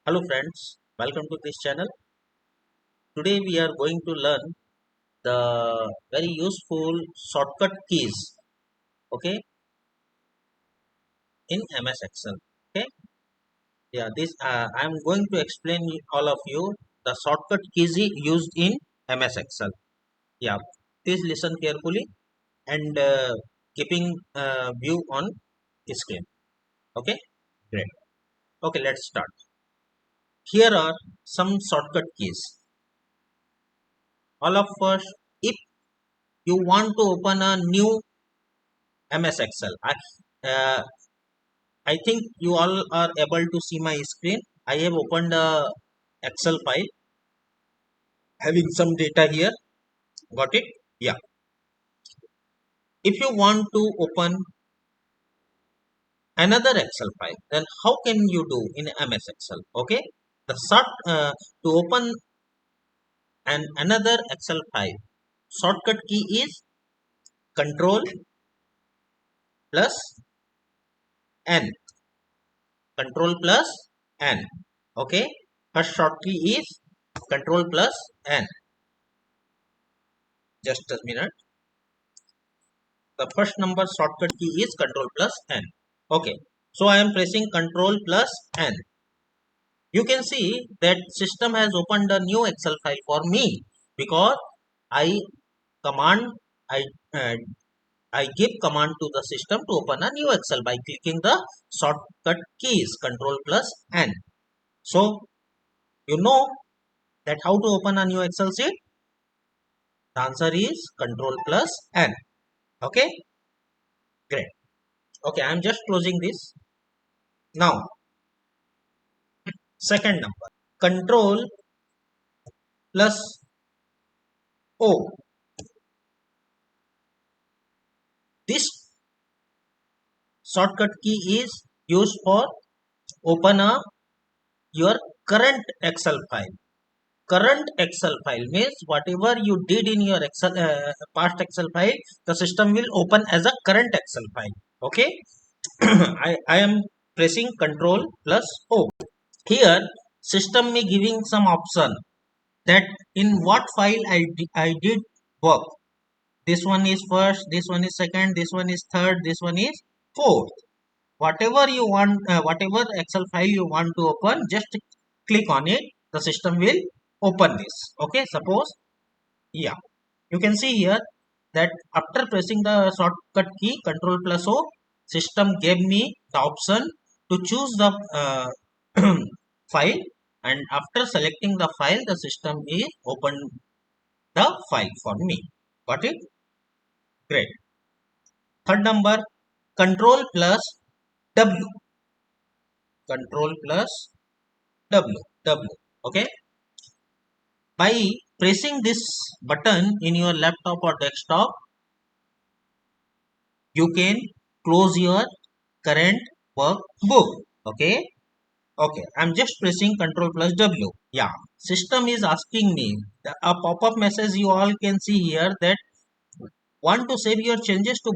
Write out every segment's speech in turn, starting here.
Hello friends, welcome to this channel. Today we are going to learn the very useful shortcut keys, okay, in MS Excel. Okay, yeah, this I am going to explain all of you the shortcut keys used in MS Excel. Yeah, please listen carefully and keeping view on screen. Okay, great. Okay, let's start. Here are some shortcut keys. All of us, if you want to open a new MS Excel. Uh, I think you all are able to see my screen. I have opened a Excel file having some data here. Got it? Yeah. If you want to open another Excel file, then how can you do in MS Excel? Okay. The to open another Excel file, shortcut key is Control plus N. Control plus N. Okay. First short key is Control plus N. Just a minute. The first number shortcut key is Control plus N. Okay. So I am pressing Control plus N. You can see that system has opened a new Excel file for me because I command I uh, I give command to the system to open a new Excel by clicking the shortcut keys Control plus N. So you know that how to open a new Excel sheet? The answer is Control plus N. Okay, great. Okay, I am just closing this. Now, second number Control plus O. This shortcut key is used for open a your current Excel file. Current Excel file means whatever you did in your Excel past Excel file, the system will open as a current Excel file. Okay, I am pressing Control plus O. Here, system may giving some option that in what file I did work. This one is first, this one is second, this one is third, this one is fourth. Whatever you want, whatever Excel file you want to open, just click on it. The system will open this. Okay, suppose, yeah, you can see here that after pressing the shortcut key Control plus O, system gave me the option to choose the file, and after selecting the file, the system is open the file for me. Got it? Great. Third number, Control plus W. Control plus W. Okay. By pressing this button in your laptop or desktop, you can close your current workbook. Okay. Okay. I'm just pressing Control plus W. Yeah. System is asking me a pop-up message you all can see here that want to save your changes to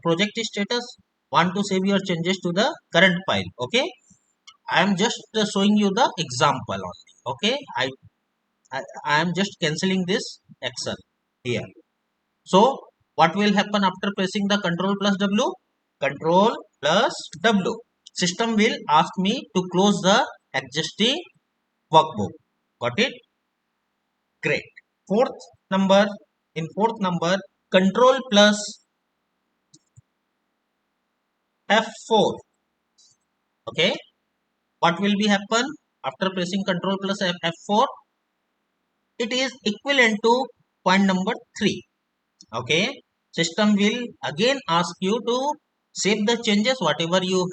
project status, want to save your changes to the current file. Okay, I am just showing you the example only. Okay, I am just cancelling this Excel here. So what will happen after pressing the Control plus W? Control plus W, system will ask me to close the existing workbook. Got it? Great. Fourth number, in fourth number, Control plus F4. Okay, what will be happen after pressing Control plus F4? It is equivalent to point number 3. Okay, system will again ask you to save the changes whatever you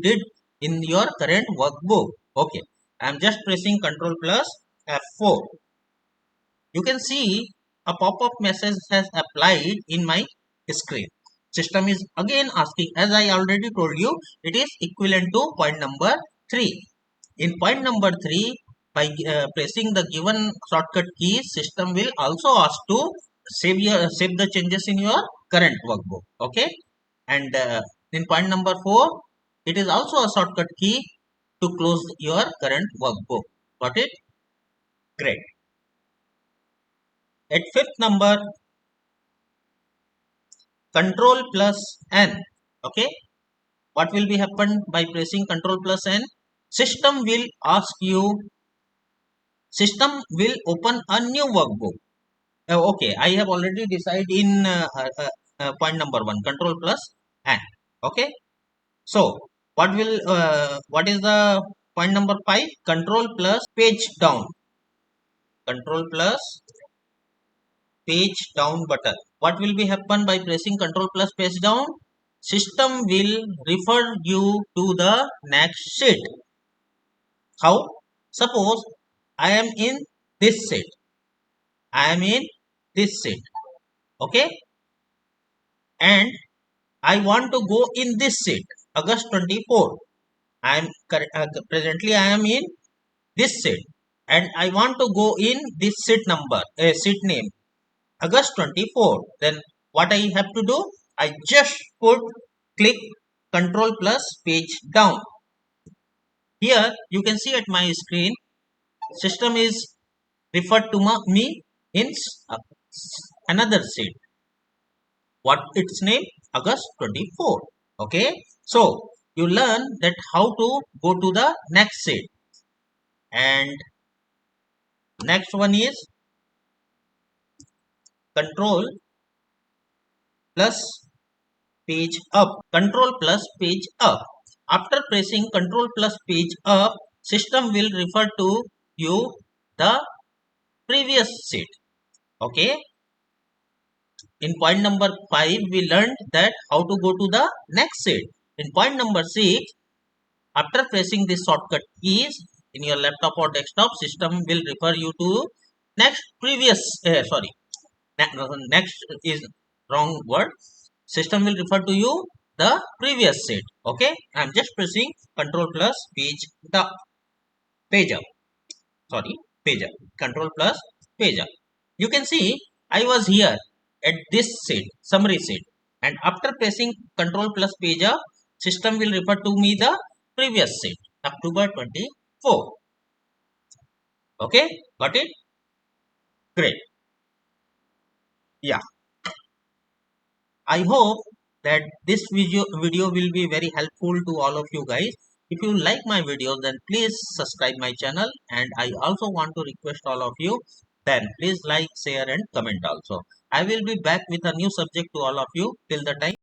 did in your current workbook. Okay, I am just pressing Control plus F4. You can see a pop-up message has applied in my screen. System is again asking, as I already told you, it is equivalent to point number 3. In point number 3, by pressing the given shortcut key, system will also ask to save the changes in your current workbook. Okay, and in point number 4, it is also a shortcut key to close your current workbook. Got it? Great. At fifth number, control plus N. Okay. What will be happen by pressing control plus N? System will ask you, system will open a new workbook. Okay, I have already decided in point number 1, control plus N. Okay. So what is the point number 5? Control plus page down. Control plus page down button. What will be happen by pressing control plus page down? System will refer you to the next sheet. How? Suppose I am in this sheet. I am in this sheet. Okay. And I want to go in this sheet. August 24. Presently I am in this sheet. And I want to go in this sheet number, sheet name. August 24. Then what I have to do? I just click control plus page down. Here you can see at my screen, system is referred to me in another sheet. What its name? August 24. Okay. So you learn that how to go to the next sheet. And next one is control plus page up. Control plus page up. After pressing control plus page up, system will refer to you the previous sheet. Okay. In point number 5, we learned that how to go to the next sheet. In point number 6, after pressing this shortcut keys in your laptop or desktop, system will refer you to next next is wrong word. System will refer to you the previous sheet. Okay. I am just pressing control plus page up. Page up. Control plus page up. You can see I was here at this sheet, summary sheet, and after pressing control plus page up, system will refer to me the previous sheet, October 24. Okay, got it? Great. Yeah, I hope that this video will be very helpful to all of you guys. If you like my videos, then please subscribe my channel, and I also want to request all of you, then please like, share and comment also. I will be back with a new subject to all of you. Till the time.